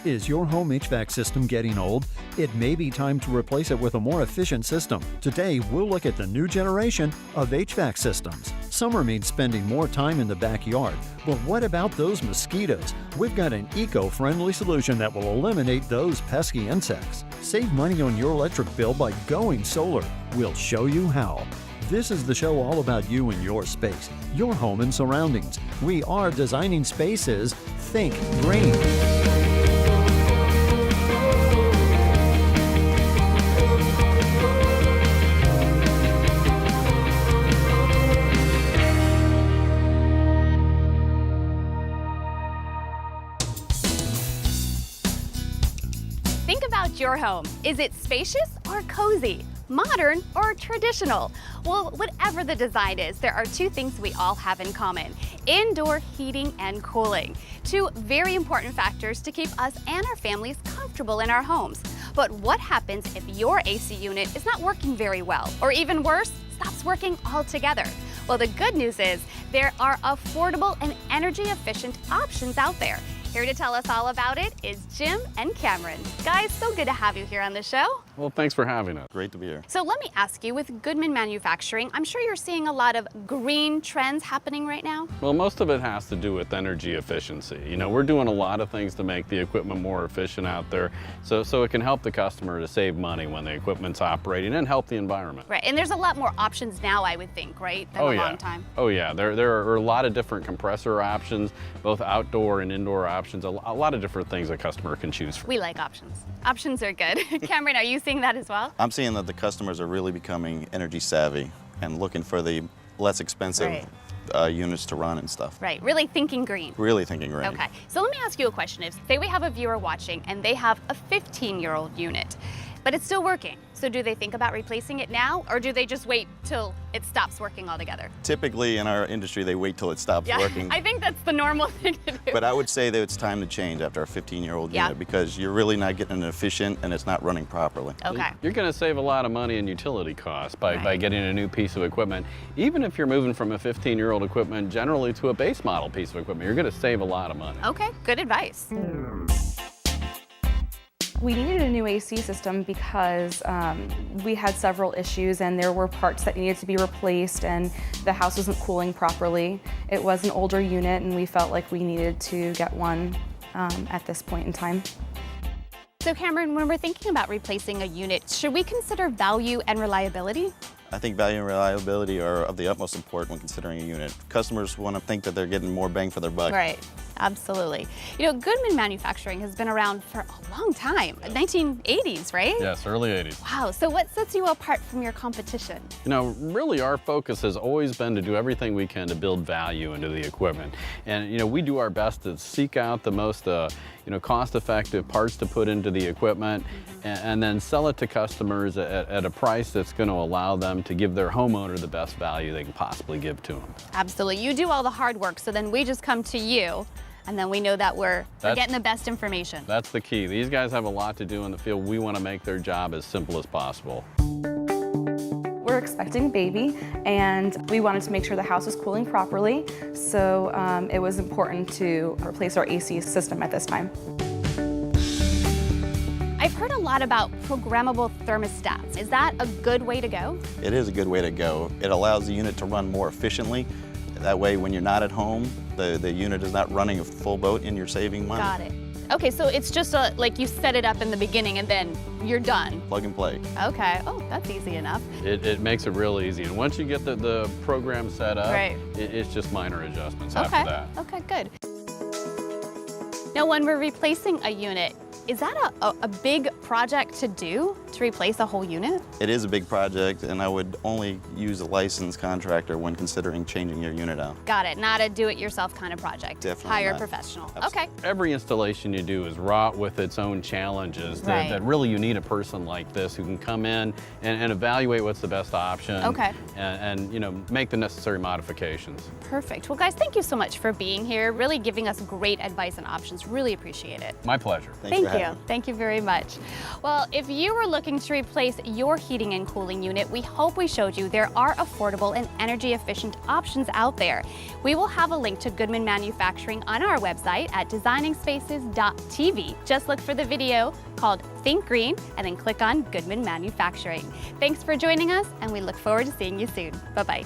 Is your home HVAC system getting old? It may be time to replace it with a more efficient system. Today, we'll look at the new generation of HVAC systems. Summer means spending more time in the backyard, but what about those mosquitoes? We've got an eco-friendly solution that will eliminate those pesky insects. Save money on your electric bill by going solar. We'll show you how. This is the show all about you and your space, your home and surroundings. We are designing spaces. Think green. Think about your home. Is it spacious or cozy? Modern or traditional? Well, whatever the design is, there are two things we all have in common: indoor heating and cooling. Two very important factors to keep us and our families comfortable in our homes. But what happens if your AC unit is not working very well, or even worse, stops working altogether? Well, the good news is there are affordable and energy efficient options out there. Here to tell us all about it is Jim and Cameron. Guys, so good to have you here on the show. Well, thanks for having us. Great to be here. So let me ask you, with Goodman Manufacturing, I'm sure you're seeing a lot of green trends happening right now? Well, most of it has to do with energy efficiency. You know, we're doing a lot of things to make the equipment more efficient out there, so it can help the customer to save money when the equipment's operating and help the environment. Right, and there's a lot more options now, I would think, right, than a long time? Oh yeah, there are a lot of different compressor options, both outdoor and indoor options, a lot of different things a customer can choose from. We like options. Options are good. Cameron, are you seeing that as well? I'm seeing that the customers are really becoming energy savvy and looking for the less expensive units to run and stuff. Right, really thinking green. Really thinking green. Okay, so let me ask you a question. If, say we have a viewer watching and they have a 15-year-old unit, but it's still working. So do they think about replacing it now, or do they just wait till it stops working altogether? Typically in our industry, they wait till it stops working. I think that's the normal thing to do. But I would say that it's time to change after a 15-year-old unit, because you're really not getting it efficient and it's not running properly. Okay. You're going to save a lot of money in utility costs by getting a new piece of equipment. Even if you're moving from a 15-year-old equipment generally to a base model piece of equipment, you're going to save a lot of money. Okay, good advice. We needed a new AC system because we had several issues and there were parts that needed to be replaced and the house wasn't cooling properly. It was an older unit and we felt like we needed to get one at this point in time. So Cameron, when we're thinking about replacing a unit, should we consider value and reliability? I think value and reliability are of the utmost importance when considering a unit. Customers want to think that they're getting more bang for their buck. Right, absolutely. You know, Goodman Manufacturing has been around for a long time, 1980s, right? Yes, early 80s. Wow, so what sets you apart from your competition? You know, really our focus has always been to do everything we can to build value into the equipment. And, you know, we do our best to seek out the most, cost-effective parts to put into the equipment and then sell it to customers at a price that's going to allow them to give their homeowner the best value they can possibly give to them. Absolutely. You do all the hard work, so then we just come to you, and then we know that we're getting the best information. That's the key. These guys have a lot to do in the field. We want to make their job as simple as possible. We're expecting a baby and we wanted to make sure the house was cooling properly, so it was important to replace our AC system at this time. I've heard a lot about programmable thermostats. Is that a good way to go? It is a good way to go. It allows the unit to run more efficiently. That way, when you're not at home, the unit is not running a full boat and you're saving money. Got it. Okay, so it's just like you set it up in the beginning and then you're done. Plug and play. Okay, oh, that's easy enough. It makes it real easy. And once you get the program set up, it's just minor adjustments after that. Okay, good. Now, when we're replacing a unit, is that a big project to do, to replace a whole unit? It is a big project, and I would only use a licensed contractor when considering changing your unit out. Got it, not a do-it-yourself kind of project. Definitely Hire a not. professional. Absolutely. Okay. Every installation you do is wrought with its own challenges that really you need a person like this who can come in and evaluate what's the best option and you know, make the necessary modifications. Perfect. Well, guys, thank you so much for being here, really giving us great advice and options. Really appreciate it. My pleasure. Thank you. Thank you very much. Well, if you were looking looking to replace your heating and cooling unit, we hope we showed you there are affordable and energy efficient options out there. We will have a link to Goodman Manufacturing on our website at designingspaces.tv. Just look for the video called Think Green and then click on Goodman Manufacturing. Thanks for joining us, and we look forward to seeing you soon. Bye-bye.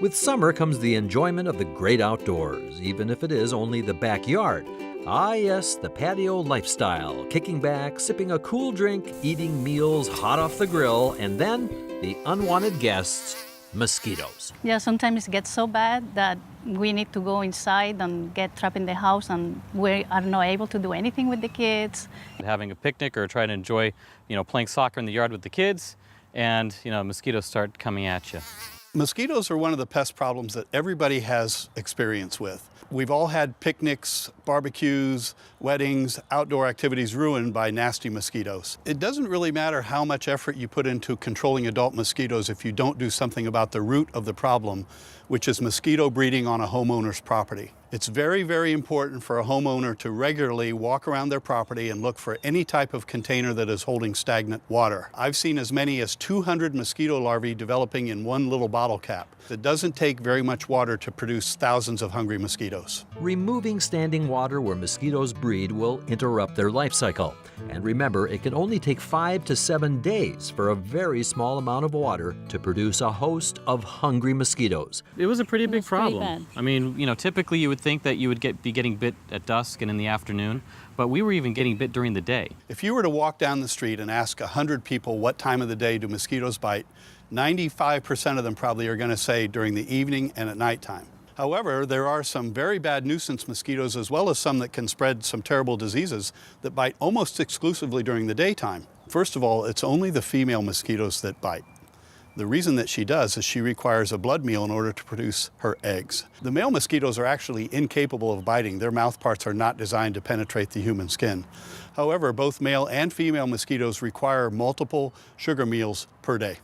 With summer comes the enjoyment of the great outdoors, even if it is only the backyard. Ah yes, the patio lifestyle, kicking back, sipping a cool drink, eating meals hot off the grill, and then the unwanted guests, mosquitoes. Yeah, sometimes it gets so bad that we need to go inside and get trapped in the house, and we are not able to do anything with the kids. Having a picnic or trying to enjoy, playing soccer in the yard with the kids, and, mosquitoes start coming at you. Mosquitoes are one of the pest problems that everybody has experience with. We've all had picnics, barbecues, weddings, outdoor activities ruined by nasty mosquitoes. It doesn't really matter how much effort you put into controlling adult mosquitoes if you don't do something about the root of the problem, which is mosquito breeding on a homeowner's property. It's very, very important for a homeowner to regularly walk around their property and look for any type of container that is holding stagnant water. I've seen as many as 200 mosquito larvae developing in one little bottle cap. It doesn't take very much water to produce thousands of hungry mosquitoes. Removing standing water where mosquitoes breed will interrupt their life cycle. And remember, it can only take 5 to 7 days for a very small amount of water to produce a host of hungry mosquitoes. It was a pretty big problem. bad. I mean, typically you would think that you would be getting bit at dusk and in the afternoon, but we were even getting bit during the day. If you were to walk down the street and ask 100 people what time of the day do mosquitoes bite, 95% of them probably are going to say during the evening and at nighttime. However, there are some very bad nuisance mosquitoes as well as some that can spread some terrible diseases that bite almost exclusively during the daytime. First of all, it's only the female mosquitoes that bite. The reason that she does is she requires a blood meal in order to produce her eggs. The male mosquitoes are actually incapable of biting. Their mouth parts are not designed to penetrate the human skin. However, both male and female mosquitoes require multiple sugar meals per day.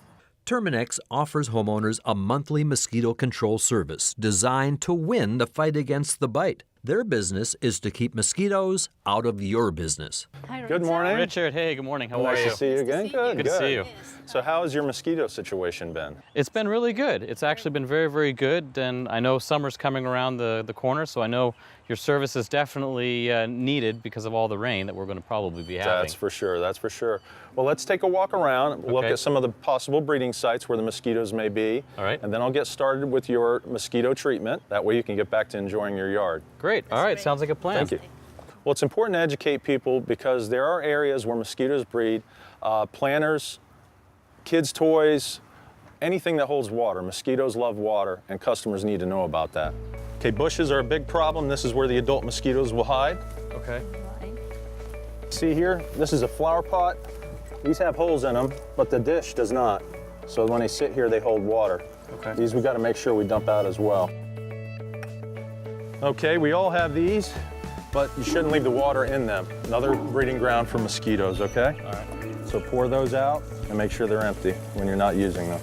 Terminix offers homeowners a monthly mosquito control service designed to win the fight against the bite. Their business is to keep mosquitoes out of your business. Good morning. Richard, hey, good morning. How are Nice you? to see you again. Good Good to see you. So how has your mosquito situation been? It's been really good. It's actually been very, very good, and I know summer's coming around the corner, so I know your service is definitely needed because of all the rain that we're going to probably be having. That's for sure, that's for sure. Well, let's take a walk around, look Okay. at some of the possible breeding sites where the mosquitoes may be. All right. And then I'll get started with your mosquito treatment. That way you can get back to enjoying your yard. Great. All right. Sounds like a plan. Thank you. Well, it's important to educate people because there are areas where mosquitoes breed. Planters, kids' toys, anything that holds water. Mosquitoes love water, and customers need to know about that. Okay, bushes are a big problem. This is where the adult mosquitoes will hide. Okay. See here, this is a flower pot. These have holes in them, but the dish does not. So when they sit here, they hold water. Okay. These we got to make sure we dump out as well. Okay, we all have these, but you shouldn't leave the water in them. Another breeding ground for mosquitoes, okay? All right. So pour those out and make sure they're empty when you're not using them.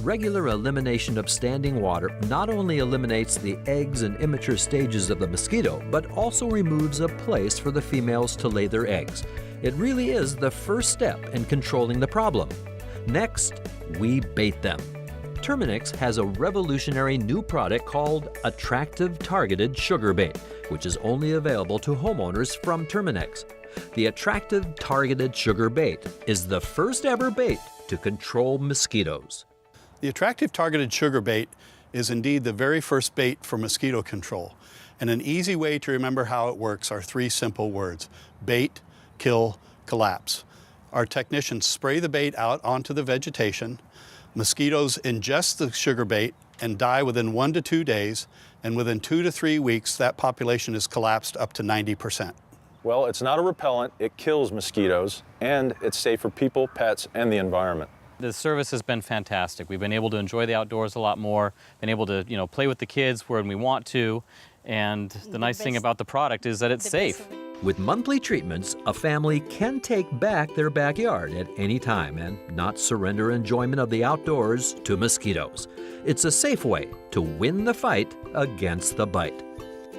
Regular elimination of standing water not only eliminates the eggs and immature stages of the mosquito, but also removes a place for the females to lay their eggs. It really is the first step in controlling the problem. Next, we bait them. Terminix has a revolutionary new product called Attractive Targeted Sugar Bait, which is only available to homeowners from Terminix. The Attractive Targeted Sugar Bait is the first ever bait to control mosquitoes. The Attractive Targeted Sugar Bait is indeed the very first bait for mosquito control. And an easy way to remember how it works are 3 simple words: bait, kill, collapse. Our technicians spray the bait out onto the vegetation. Mosquitoes ingest the sugar bait and die within 1 to 2 days, and within 2 to 3 weeks, that population is collapsed up to 90%. Well, it's not a repellent, it kills mosquitoes, and it's safe for people, pets, and the environment. The service has been fantastic. We've been able to enjoy the outdoors a lot more, been able to, play with the kids when we want to, and the nice thing about the product is that it's safe. With monthly treatments, a family can take back their backyard at any time and not surrender enjoyment of the outdoors to mosquitoes. It's a safe way to win the fight against the bite.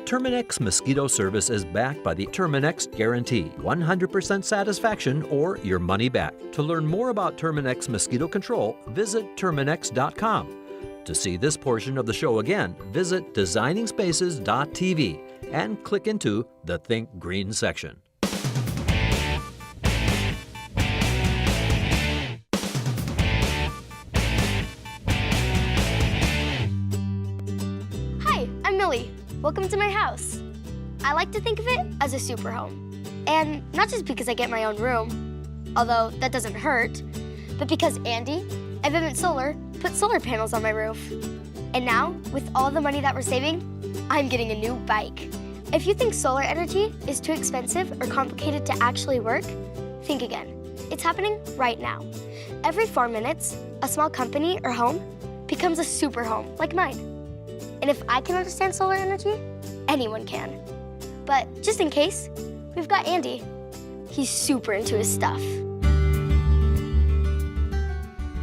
Terminix Mosquito Service is backed by the Terminix Guarantee, 100% satisfaction or your money back. To learn more about Terminix Mosquito Control, visit Terminix.com. To see this portion of the show again, visit designingspaces.tv and click into the Think Green section. Hi, I'm Millie. Welcome to my house. I like to think of it as a super home. And not just because I get my own room, although that doesn't hurt, but because Andy at Vivint Solar put solar panels on my roof. And now, with all the money that we're saving, I'm getting a new bike. If you think solar energy is too expensive or complicated to actually work, think again. It's happening right now. Every 4 minutes, a small company or home becomes a super home like mine. And if I can understand solar energy, anyone can. But just in case, we've got Andy. He's super into his stuff.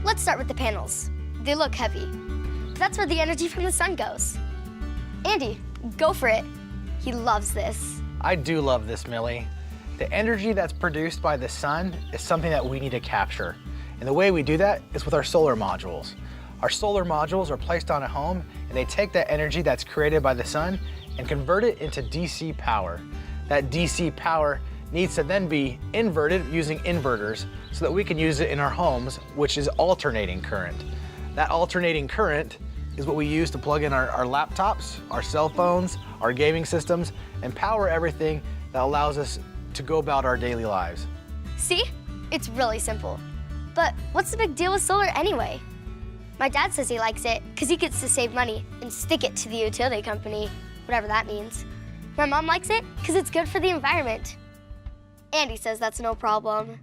Let's start with the panels. They look heavy. That's where the energy from the sun goes. Andy, go for it. He loves this. I do love this, Millie. The energy that's produced by the sun is something that we need to capture. And the way we do that is with our solar modules. Our solar modules are placed on a home and they take that energy that's created by the sun and convert it into DC power. That DC power needs to then be inverted using inverters so that we can use it in our homes, which is alternating current. That alternating current is what we use to plug in our laptops, our cell phones, our gaming systems, and power everything that allows us to go about our daily lives. See? It's really simple. But what's the big deal with solar anyway? My dad says he likes it because he gets to save money and stick it to the utility company, whatever that means. My mom likes it because it's good for the environment. Andy says that's no problem.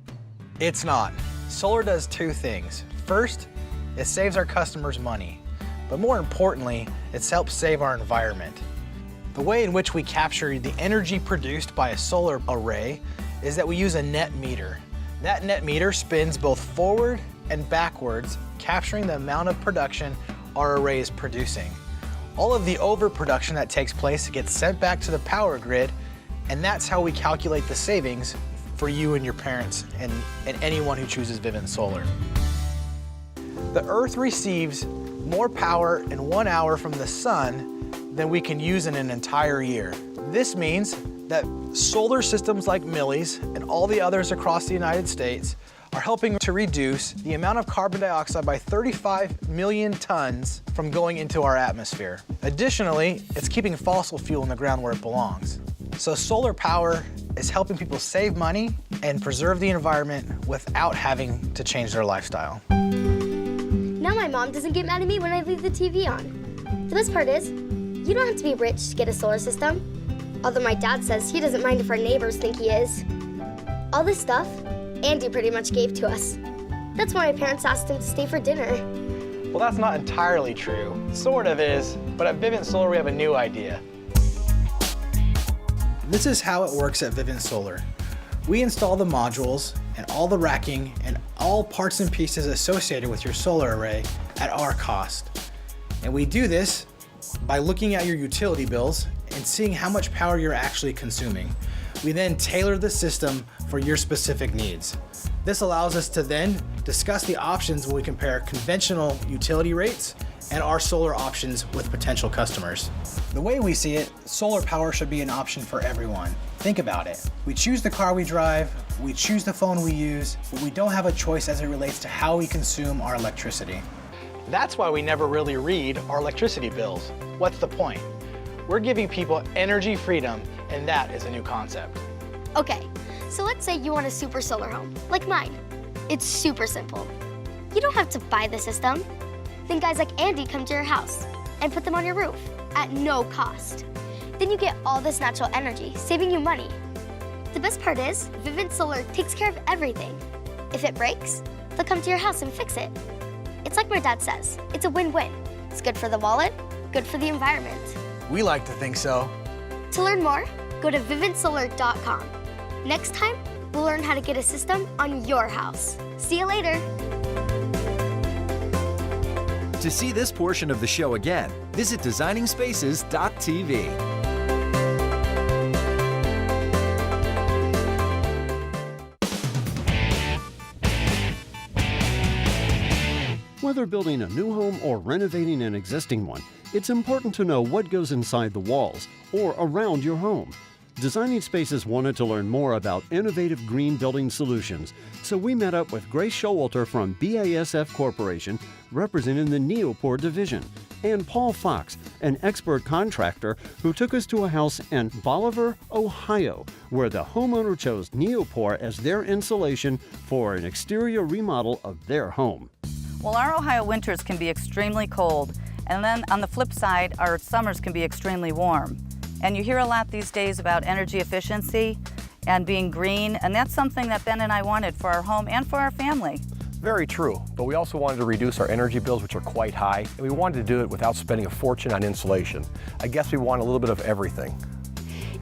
It's not. Solar does two things. First, it saves our customers money. But more importantly, it helps save our environment. The way in which we capture the energy produced by a solar array is that we use a net meter. That net meter spins both forward and backwards, capturing the amount of production our array is producing. All of the overproduction that takes place gets sent back to the power grid, and that's how we calculate the savings for you and your parents and anyone who chooses Vivint Solar. The Earth receives more power in 1 hour from the sun than we can use in an entire year. This means that solar systems like Millie's and all the others across the United States are helping to reduce the amount of carbon dioxide by 35 million tons from going into our atmosphere. Additionally, it's keeping fossil fuel in the ground where it belongs. So solar power is helping people save money and preserve the environment without having to change their lifestyle. Now my mom doesn't get mad at me when I leave the TV on. The best part is, you don't have to be rich to get a solar system. Although my dad says he doesn't mind if our neighbors think he is. All this stuff, Andy pretty much gave to us. That's why my parents asked him to stay for dinner. Well, that's not entirely true. Sort of is, but at Vivint Solar we have a new idea. This is how it works at Vivint Solar. We install the modules and all the racking and all parts and pieces associated with your solar array at our cost. And we do this by looking at your utility bills and seeing how much power you're actually consuming. We then tailor the system for your specific needs. This allows us to then discuss the options when we compare conventional utility rates and our solar options with potential customers. The way we see it, solar power should be an option for everyone. Think about it. We choose the car we drive, we choose the phone we use, but we don't have a choice as it relates to how we consume our electricity. That's why we never really read our electricity bills. What's the point? We're giving people energy freedom, and that is a new concept. Okay, so let's say you want a super solar home, like mine. It's super simple. You don't have to buy the system. Then guys like Andy come to your house and put them on your roof at no cost. Then you get all this natural energy, saving you money. The best part is, Vivint Solar takes care of everything. If it breaks, they'll come to your house and fix it. It's like my dad says, it's a win-win. It's good for the wallet, good for the environment. We like to think so. To learn more, go to vividsolar.com. Next time, we'll learn how to get a system on your house. See you later. To see this portion of the show again, visit designingspaces.tv. Whether building a new home or renovating an existing one, it's important to know what goes inside the walls or around your home. Designing Spaces wanted to learn more about innovative green building solutions, so we met up with Grace Showalter from BASF Corporation, representing the Neopor division, and Paul Fox, an expert contractor who took us to a house in Bolivar, Ohio, where the homeowner chose Neopor as their insulation for an exterior remodel of their home. Well, our Ohio winters can be extremely cold, and then on the flip side, our summers can be extremely warm. And you hear a lot these days about energy efficiency and being green, and that's something that Ben and I wanted for our home and for our family. Very true, but we also wanted to reduce our energy bills, which are quite high, and we wanted to do it without spending a fortune on insulation. I guess we want a little bit of everything.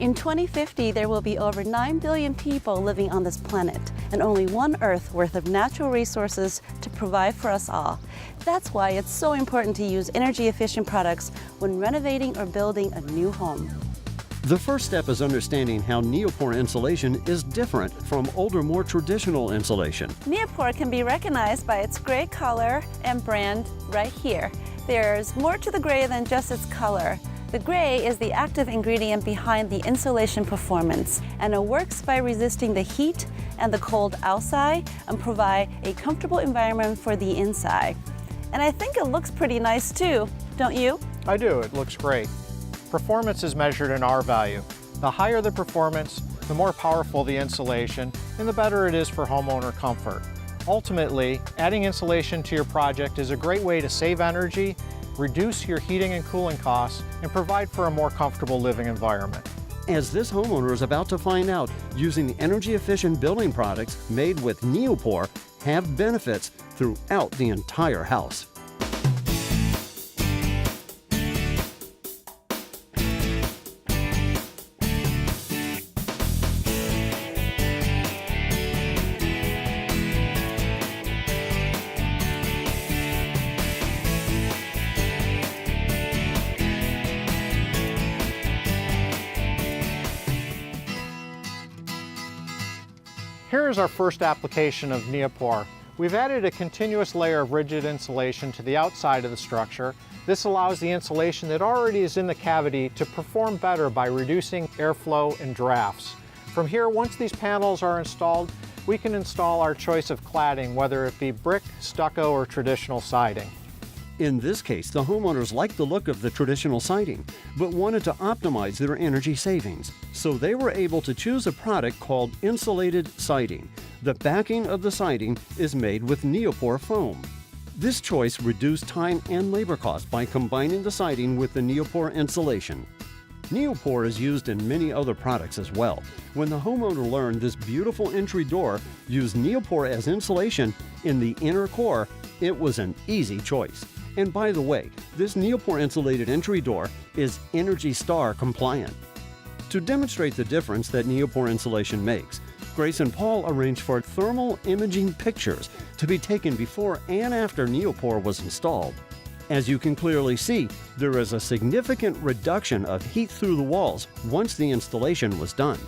In 2050, there will be over 9 billion people living on this planet, and only one Earth worth of natural resources to provide for us all. That's why it's so important to use energy-efficient products when renovating or building a new home. The first step is understanding how Neopor insulation is different from older, more traditional insulation. Neopor can be recognized by its gray color and brand right here. There's more to the gray than just its color. The gray is the active ingredient behind the insulation performance, and it works by resisting the heat and the cold outside and provide a comfortable environment for the inside. And I think it looks pretty nice too, don't you? I do, it looks great. Performance is measured in R value. The higher the performance, the more powerful the insulation, and the better it is for homeowner comfort. Ultimately, adding insulation to your project is a great way to save energy, reduce your heating and cooling costs, and provide for a more comfortable living environment. As this homeowner is about to find out, using the energy-efficient building products made with Neopor have benefits throughout the entire house. Here is our first application of Neopor. We've added a continuous layer of rigid insulation to the outside of the structure. This allows the insulation that already is in the cavity to perform better by reducing airflow and drafts. From here, once these panels are installed, we can install our choice of cladding, whether it be brick, stucco, or traditional siding. In this case, the homeowners liked the look of the traditional siding, but wanted to optimize their energy savings. So they were able to choose a product called insulated siding. The backing of the siding is made with Neopor foam. This choice reduced time and labor costs by combining the siding with the Neopor insulation. Neopor is used in many other products as well. When the homeowner learned this beautiful entry door used Neopor as insulation in the inner core, it was an easy choice. And by the way, this Neopor insulated entry door is ENERGY STAR compliant. To demonstrate the difference that Neopor insulation makes, Grace and Paul arranged for thermal imaging pictures to be taken before and after Neopor was installed. As you can clearly see, there is a significant reduction of heat through the walls once the installation was done.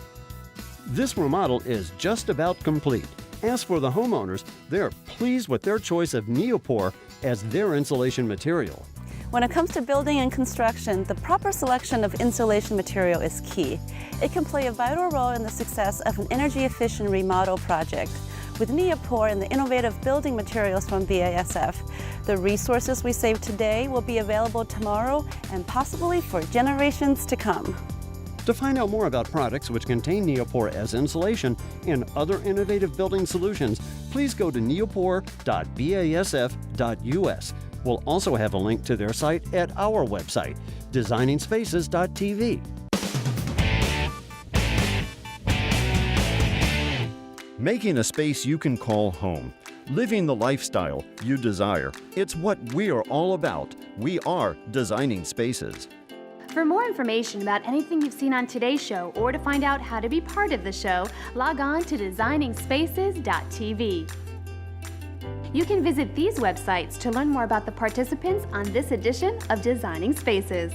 This remodel is just about complete. As for the homeowners, they're pleased with their choice of Neopor as their insulation material. When it comes to building and construction, the proper selection of insulation material is key. It can play a vital role in the success of an energy-efficient remodel project. With Neopor and the innovative building materials from BASF, the resources we save today will be available tomorrow and possibly for generations to come. To find out more about products which contain Neopor as insulation and other innovative building solutions, please go to neopor.basf.us. We'll also have a link to their site at our website, designingspaces.tv. Making a space you can call home. Living the lifestyle you desire. It's what we are all about. We are Designing Spaces. For more information about anything you've seen on today's show or to find out how to be part of the show, log on to designingspaces.tv. You can visit these websites to learn more about the participants on this edition of Designing Spaces.